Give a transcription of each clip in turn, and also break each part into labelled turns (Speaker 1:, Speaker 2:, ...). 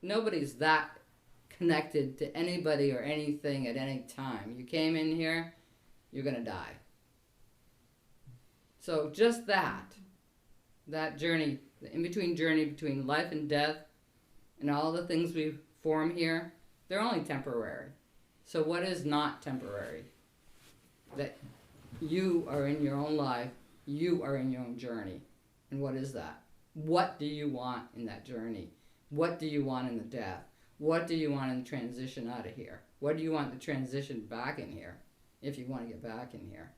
Speaker 1: nobody's that connected to anybody or anything at any time. You came in here, you're going to die. So just that journey, the in-between journey between life and death, and all the things we form here, they're only temporary. So what is not temporary? That you are in your own life, you are in your own journey. And what is that? What do you want in that journey? What do you want in the death? What do you want in the transition out of here? What do you want the transition back in here, if you want to get back in here?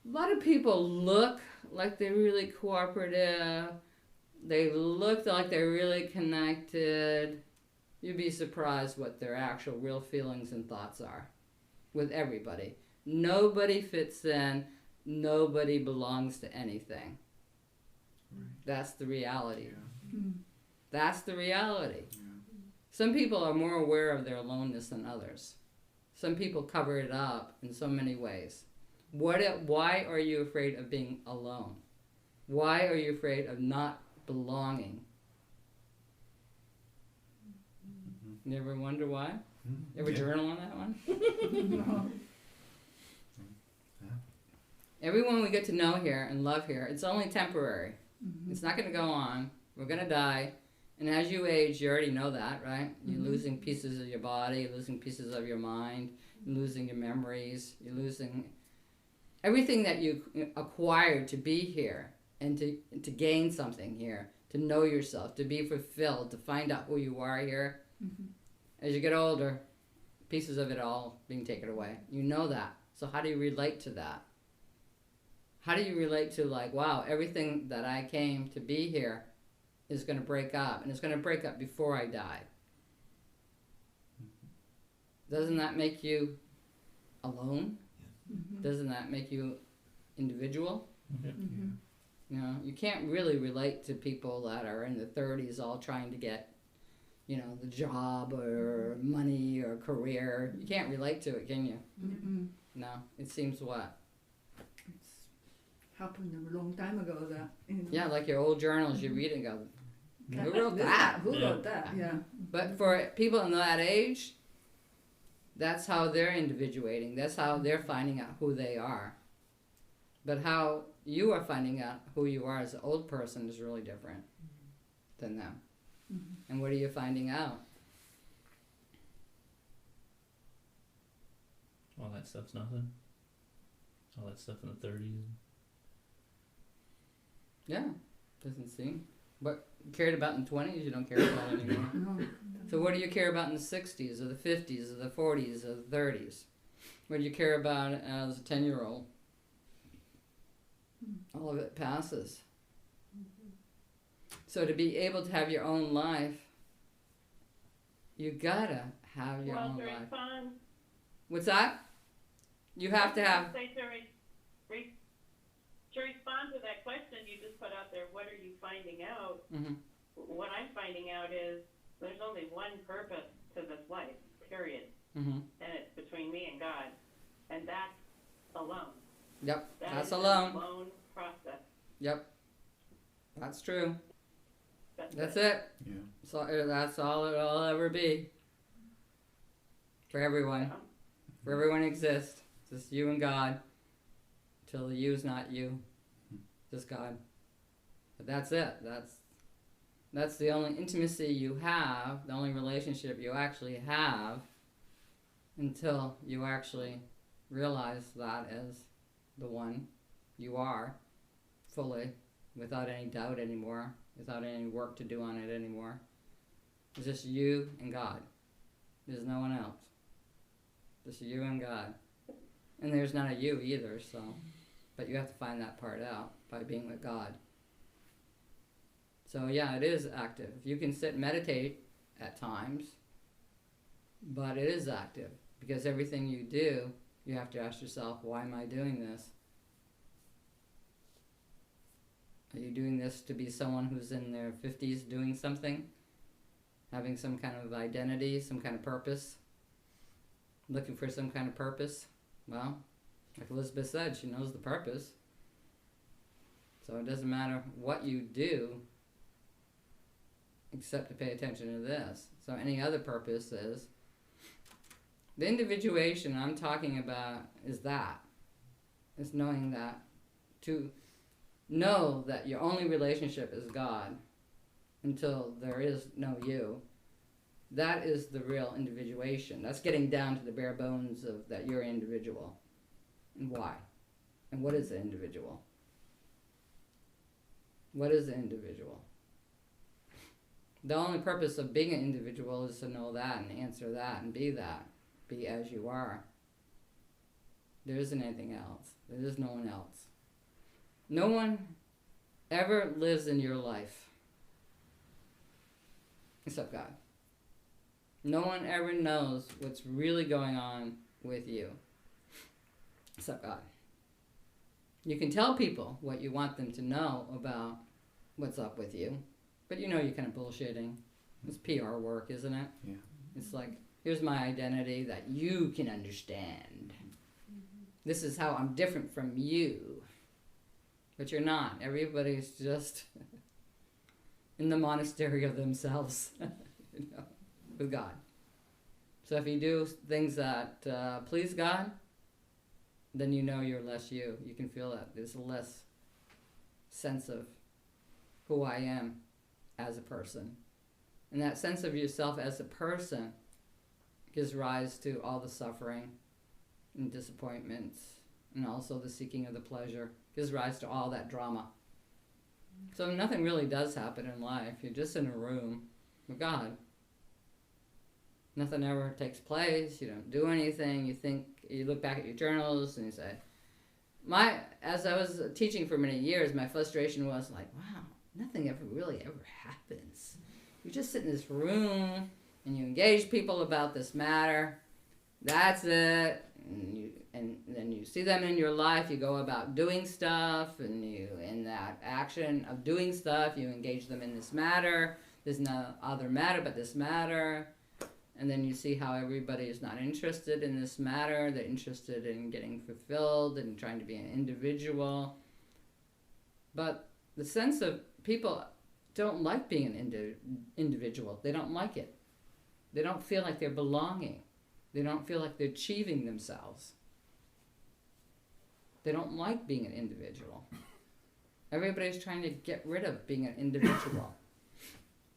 Speaker 1: A lot of people look like they're really cooperative. They look like they're really connected. You'd be surprised what their actual real feelings and thoughts are with everybody. Nobody fits in. Nobody belongs to anything. Right. That's the reality. Yeah. That's the reality. Yeah. Some people are more aware of their aloneness than others. Some people cover it up in so many ways. Why are you afraid of being alone? Why are you afraid of not belonging? Mm-hmm. You ever wonder why? Mm-hmm. Ever journal on that one? No. Everyone we get to know here and love here, it's only temporary. Mm-hmm. It's not going to go on. We're going to die. And as you age, you already know that, right? You're losing pieces of your body, you're losing pieces of your mind, you're losing your memories, you're losing everything that you acquired to be here and to gain something here, to know yourself, to be fulfilled, to find out who you are here. Mm-hmm. As you get older, pieces of it all being taken away. You know that. So how do you relate to that? How do you relate to, like, wow, everything that I came to be here is going to break up, and it's going to break up before I die? Doesn't that make you alone? Mm-hmm. Doesn't that make you individual? Mm-hmm. You know, you can't really relate to people that are in the 30s all trying to get, the job or money or career. You can't relate to it, can you? Mm-hmm. No, it seems what?
Speaker 2: Happened a long time ago.
Speaker 1: Yeah, like your old journals you read and go, who wrote that?
Speaker 2: Who wrote that? Yeah.
Speaker 1: But for people in that age, that's how they're individuating. That's how they're finding out who they are. But how you are finding out who you are as an old person is really different than them. Mm-hmm. And what are you finding out?
Speaker 3: All that stuff's nothing. All that stuff in the 30s.
Speaker 1: Yeah, doesn't seem. What you cared about in the 20s, you don't care about anymore. No. So what do you care about in the 60s, or the 50s, or the 40s, or the 30s? What do you care about as a 10-year-old? All of it passes. So to be able to have your own life, you gotta have your own life.
Speaker 4: Respond.
Speaker 1: What's that? You have to have...
Speaker 4: To respond to that question you just put out there, what are you finding out? Mm-hmm. What I'm finding out is there's only one purpose to this life, period. Mm-hmm. And it's between me and God. And that's alone.
Speaker 1: Yep, that's
Speaker 4: alone. Alone process.
Speaker 1: Yep, that's true. That's it. Yeah. So that's all it'll ever be. For everyone. Yeah. For everyone exists. It's just you and God. Till the you's not you. Just God. But that's it. That's the only intimacy you have, the only relationship you actually have, until you actually realize that as the one you are, fully, without any doubt anymore, without any work to do on it anymore. It's just you and God. There's no one else. Just you and God. And there's not a you either, so... But you have to find that part out by being with God. So yeah, it is active. You can sit and meditate at times, but it is active. Because everything you do, you have to ask yourself, why am I doing this? Are you doing this to be someone who's in their 50s doing something? Having some kind of identity, some kind of purpose? Looking for some kind of purpose? Well, like Elizabeth said, she knows the purpose. So it doesn't matter what you do. except to pay attention to this. So any other purpose is, the individuation I'm talking about is that. It's knowing that, to know that your only relationship is God until there is no you. That is the real individuation. That's getting down to the bare bones of that you're individual. And why? And what is the individual? What is the individual? The only purpose of being an individual is to know that and answer that and be that. Be as you are. There isn't anything else. There is no one else. No one ever lives in your life except God. No one ever knows what's really going on with you except God. You can tell people what you want them to know about what's up with you, but you know you're kind of bullshitting. It's PR work, isn't it?
Speaker 5: Yeah.
Speaker 1: It's like, here's my identity that you can understand. This is how I'm different from you. But you're not. Everybody's just in the monastery of themselves, with God. So if you do things that please God, then you know you're less you. You can feel that. There's a less sense of who I am as a person. And that sense of yourself as a person gives rise to all the suffering and disappointments, and also the seeking of the pleasure. Gives rise to all that drama. So nothing really does happen in life. You're just in a room with God. Nothing ever takes place. You don't do anything. You look back at your journals and you say, as I was teaching for many years, my frustration was like, wow, nothing ever really ever happens. You just sit in this room and you engage people about this matter. That's it. And then you see them in your life. You go about doing stuff, and in that action of doing stuff, you engage them in this matter. There's no other matter but this matter. And then you see how everybody is not interested in this matter. They're interested in getting fulfilled and trying to be an individual. But the sense of people don't like being an individual. They don't like it. They don't feel like they're belonging. They don't feel like they're achieving themselves. They don't like being an individual. Everybody's trying to get rid of being an individual.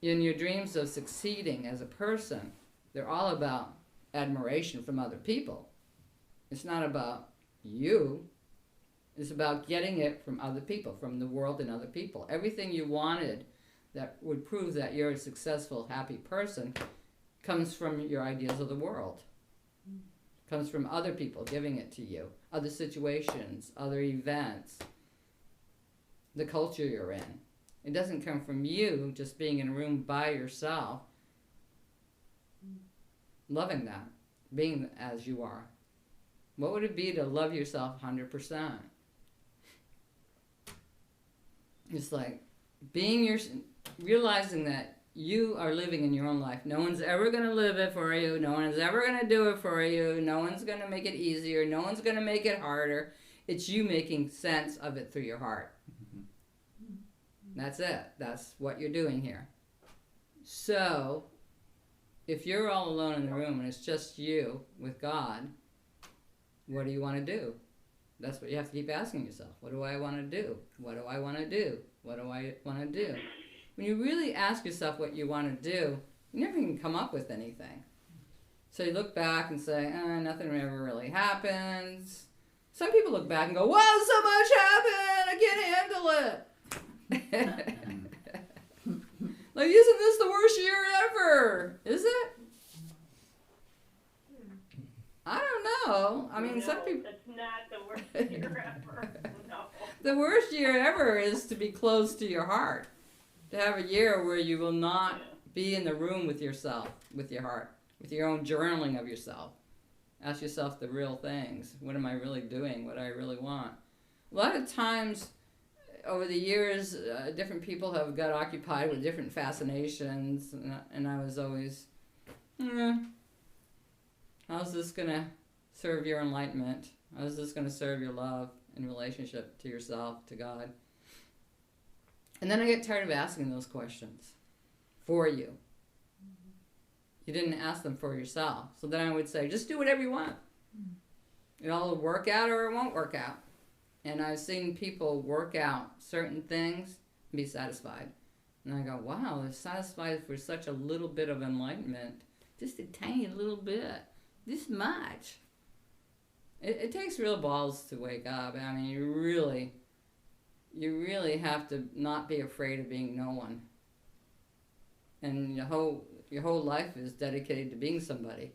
Speaker 1: In your dreams of succeeding as a person, they're all about admiration from other people. It's not about you. It's about getting it from other people, from the world and other people. Everything you wanted that would prove that you're a successful, happy person comes from your ideas of the world. Comes from other people giving it to you, other situations, other events, the culture you're in. It doesn't come from you just being in a room by yourself, loving that, being as you are. What would it be to love yourself 100%? It's like realizing that you are living in your own life. No one's ever going to live it for you. No one's ever going to do it for you. No one's going to make it easier. No one's going to make it harder. It's you making sense of it through your heart. That's it. That's what you're doing here. So, if you're all alone in the room and it's just you with God, what do you want to do? That's what you have to keep asking yourself. What do I want to do? What do I want to do? What do I want to do? When you really ask yourself what you want to do, you never can come up with anything. So you look back and say, nothing ever really happens. Some people look back and go, wow, so much happened, I can't handle it. Like, isn't this the worst year ever? Is it? I don't know. I mean,
Speaker 4: no,
Speaker 1: some people...
Speaker 4: it's not the worst year ever. No.
Speaker 1: The worst year ever is to be close to your heart. To have a year where you will not be in the room with yourself, with your heart, with your own journaling of yourself. Ask yourself the real things. What am I really doing? What do I really want? A lot of times over the years, different people have got occupied with different fascinations, and I was always, how's this going to serve your enlightenment? How's this going to serve your love and relationship to yourself, to God? And then I get tired of asking those questions for you. You didn't ask them for yourself. So then I would say, just do whatever you want. It'll work out or it won't work out. And I've seen people work out certain things and be satisfied. And I go, wow, they're satisfied for such a little bit of enlightenment. Just a tiny little bit. This much. It takes real balls to wake up. I mean, you really have to not be afraid of being no one. And your whole life is dedicated to being somebody.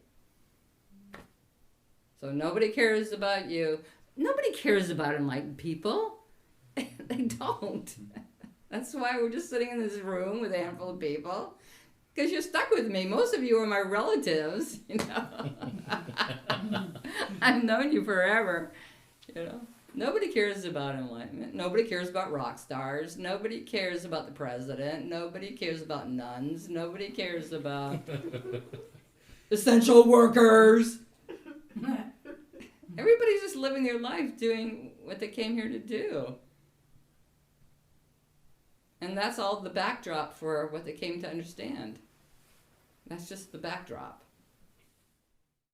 Speaker 1: So nobody cares about you. Nobody cares about enlightened people. They don't. That's why we're just sitting in this room with a handful of people. Because you're stuck with me. Most of you are my relatives, you know. I've known you forever, you know. Nobody cares about enlightenment. Nobody cares about rock stars. Nobody cares about the president. Nobody cares about nuns. Nobody cares about essential workers. Everybody's just living their life doing what they came here to do. And that's all the backdrop for what they came to understand. That's just the backdrop.